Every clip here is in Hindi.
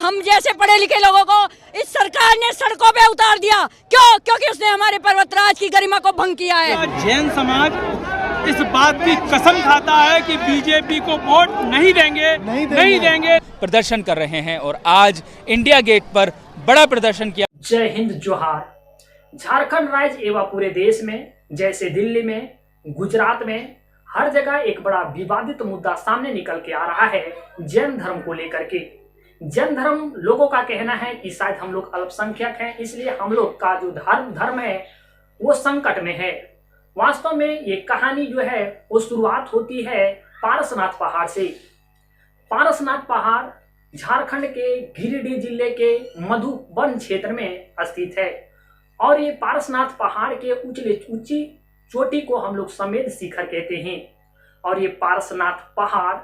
हम जैसे पढ़े लिखे लोगों को इस सरकार ने सड़कों पे उतार दिया। क्यों? क्योंकि उसने हमारे पर्वतराज की गरिमा को भंग किया है। जैन समाज इस बात की कसम खाता है कि बीजेपी को वोट नहीं देंगे। प्रदर्शन कर रहे हैं और आज इंडिया गेट पर बड़ा प्रदर्शन किया। जय हिंद जोहार। झारखंड राज्य एवं पूरे देश में जैसे दिल्ली में, गुजरात में हर जगह एक बड़ा विवादित मुद्दा सामने निकल के आ रहा है जैन धर्म को लेकर के। जैन धर्म लोगों का कहना है कि शायद हम लोग अल्पसंख्यक हैं, इसलिए हम लोग का जो धर्म है वो संकट में है। वास्तव में ये कहानी जो है वो शुरुआत होती है पारसनाथ पहाड़ से। पारसनाथ पहाड़ झारखंड के गिरिडीह जिले के मधुबन क्षेत्र में स्थित है और ये पारसनाथ पहाड़ के ऊंची चोटी को हम लोग समेत शिखर कहते हैं। और ये पारसनाथ पहाड़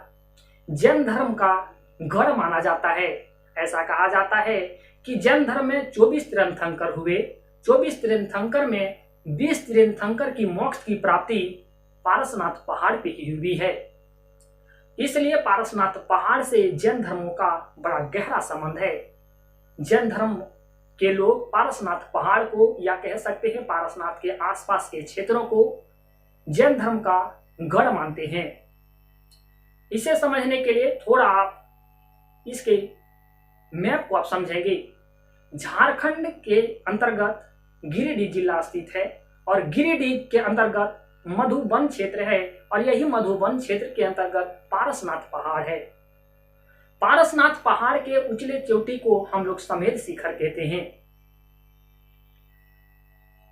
जैन धर्म का गढ़ माना जाता है। ऐसा कहा जाता है कि जैन धर्म में 24 तीर्थंकर हुए, 24 तीर्थंकर में 20 तीर्थंकर की मोक्ष की प्राप्ति पारसनाथ पहाड़ पे ही हुई है। इसलिए पारसनाथ पहाड़ से जैन धर्मों का बड़ा गहरा संबंध है। जैन धर्म के लोग पारसनाथ पहाड़ को या कह सकते हैं पारसनाथ के आसपास के क्षेत्रों को जैन धर्म का गढ़ मानते हैं। इसे समझने के लिए थोड़ा आप इसके मैप को आप समझेंगे। झारखंड के अंतर्गत गिरिडीह जिला स्थित है और गिरिडीह के अंतर्गत मधुबन क्षेत्र है और यही मधुबन क्षेत्र के अंतर्गत पारसनाथ पहाड़ है। पारसनाथ पहाड़ के उचले चोटी को हम लोग समेत शिखर कहते हैं।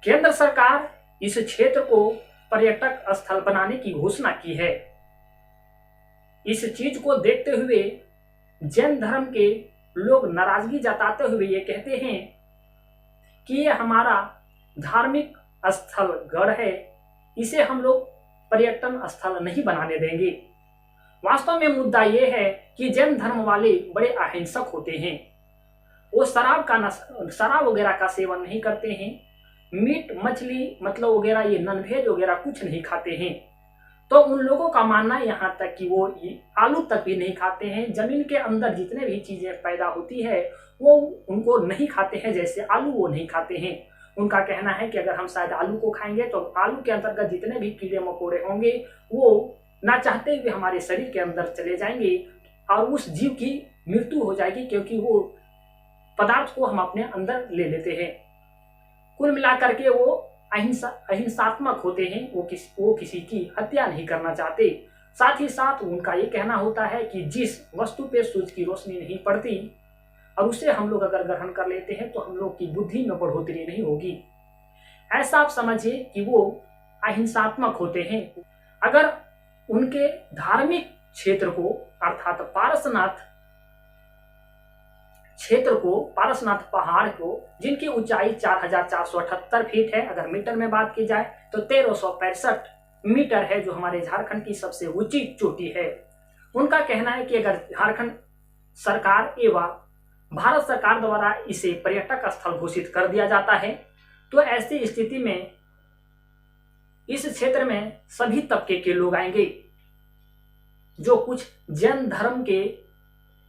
केंद्र सरकार इस क्षेत्र को पर्यटक स्थल बनाने की घोषणा की है। इस चीज को देखते हुए जैन धर्म के लोग नाराजगी जताते हुए ये कहते हैं कि ये हमारा धार्मिक स्थल गढ़ है, इसे हम लोग पर्यटन स्थल नहीं बनाने देंगे। वास्तव में मुद्दा ये है कि जैन धर्म वाले बड़े अहिंसक होते हैं। वो शराब वगैरह का सेवन नहीं करते हैं, मीट मछली मतलब वगैरह ये नॉनवेज वगैरह कुछ नहीं खाते हैं। तो उन लोगों का मानना यहाँ तक कि वो आलू तक भी नहीं खाते हैं। जमीन के अंदर जितने भी चीजें पैदा होती है वो उनको नहीं खाते हैं, जैसे आलू वो नहीं खाते हैं। उनका कहना है कि अगर हम शायद आलू को खाएंगे तो आलू के अंतर्गत जितने भी कीड़े मकोड़े होंगे वो ना चाहते हुए हमारे शरीर के अंदर चले जाएंगे और उस जीव की मृत्यु हो जाएगी, क्योंकि वो पदार्थ को हम अपने अंदर ले लेते हैं। कुल मिलाकर के वो अहिंसात्मक होते हैं। वो किसी की हत्या नहीं करना चाहते। साथ ही साथ उनका ये कहना होता है कि जिस वस्तु पे सूरज की रोशनी नहीं पड़ती और उसे हम लोग अगर ग्रहण कर लेते हैं तो हम लोग की बुद्धि में बढ़ोतरी नहीं होगी। ऐसा आप समझिए कि वो अहिंसात्मक होते हैं। अगर उनके धार्मिक क्षेत्र को अर्थात पारसनाथ क्षेत्र को, पारसनाथ पहाड़ को, जिनकी ऊंचाई 4478 फीट है, अगर मीटर में बात की जाए तो 1365 मीटर है, जो हमारे झारखंड की सबसे ऊंची चोटी है। उनका कहना है कि अगर झारखंड सरकार एवं भारत सरकार द्वारा इसे पर्यटक स्थल घोषित कर दिया जाता है तो ऐसी स्थिति में इस क्षेत्र में सभी तबके के लोग आएंगे जो कुछ जैन धर्म के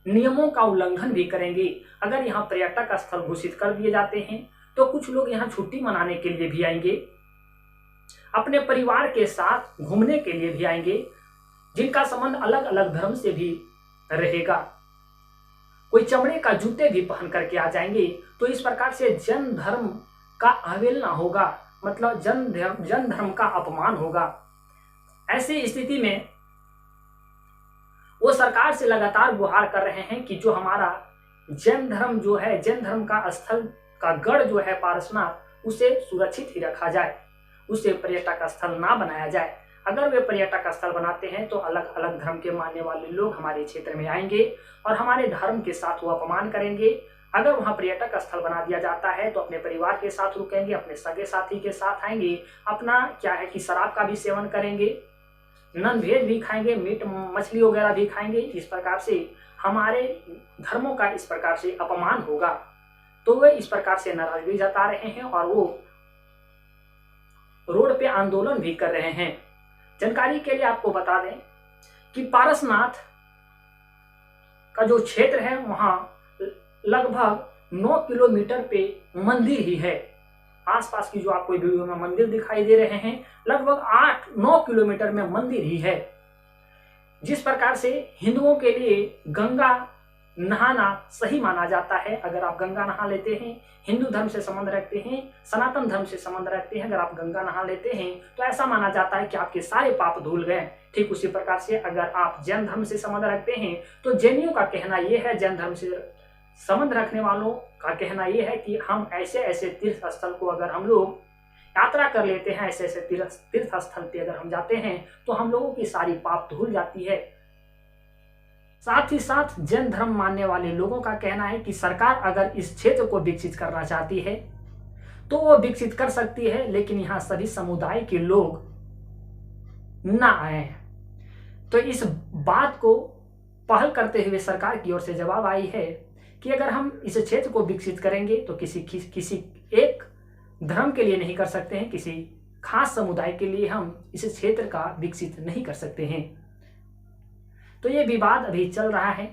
नियमों का उल्लंघन भी करेंगे। अगर यहाँ पर्यटक स्थल घोषित कर दिए जाते हैं तो कुछ लोग यहाँ छुट्टी मनाने के लिए भी आएंगे, अपने परिवार के साथ घूमने के लिए भी आएंगे, जिनका संबंध अलग अलग धर्म से भी रहेगा। कोई चमड़े का जूते भी पहन करके आ जाएंगे। तो इस प्रकार से जैन धर्म का अवहेलना होगा, मतलब जैन धर्म का अपमान होगा। ऐसी स्थिति में वो सरकार से लगातार गुहार कर रहे हैं कि जो हमारा जैन धर्म जो है, जैन धर्म का स्थल का गढ़ जो है पारसनाथ, उसे सुरक्षित ही रखा जाए, उसे पर्यटक स्थल ना बनाया जाए। अगर वे पर्यटक स्थल बनाते हैं तो अलग अलग धर्म के मानने वाले लोग हमारे क्षेत्र में आएंगे और हमारे धर्म के साथ वो अपमान करेंगे। अगर वहाँ पर्यटक स्थल बना दिया जाता है तो अपने परिवार के साथ रुकेंगे, अपने सगे साथी के साथ आएंगे, अपना क्या है कि शराब का भी सेवन करेंगे, नॉन वेज भी खाएंगे, मीट मछली वगैरह भी खाएंगे। इस प्रकार से हमारे धर्मों का इस प्रकार से अपमान होगा। तो वे इस प्रकार से नाराजगी जता रहे हैं और वो रोड पे आंदोलन भी कर रहे हैं। जानकारी के लिए आपको बता दें कि पारसनाथ का जो क्षेत्र है वहां लगभग 9 किलोमीटर पे मंदिर ही है। आसपास की जो आपको वीडियो में मंदिर दिखाई दे रहे हैं, लगभग 8-9 किलोमीटर में मंदिर ही है। जिस प्रकार से हिंदुओं के लिए गंगा नहाना सही माना जाता है, अगर आप गंगा नहा लेते हैं, हिंदू धर्म से संबंध रखते हैं, सनातन धर्म से संबंध रखते हैं, अगर आप गंगा नहा लेते हैं तो ऐसा माना जाता है कि आपके सारे पाप धुल गए। ठीक उसी प्रकार से अगर आप जैन धर्म से संबंध रखते हैं तो जैनियों का कहना यह है, जैन धर्म से संबंध रखने वालों का कहना यह है कि हम ऐसे ऐसे तीर्थ स्थल को अगर हम लोग यात्रा कर लेते हैं, ऐसे ऐसे तीर्थ स्थल पे अगर हम जाते हैं तो हम लोगों की सारी पाप धुल जाती है। साथ ही साथ जैन धर्म मानने वाले लोगों का कहना है कि सरकार अगर इस क्षेत्र को विकसित करना चाहती है तो वो विकसित कर सकती है, लेकिन यहाँ सभी समुदाय के लोग ना आए। तो इस बात को पहल करते हुए सरकार की ओर से जवाब आई है कि अगर हम इस क्षेत्र को विकसित करेंगे तो किसी एक धर्म के लिए नहीं कर सकते हैं, किसी खास समुदाय के लिए हम इस क्षेत्र का विकसित नहीं कर सकते हैं। तो ये विवाद अभी चल रहा है।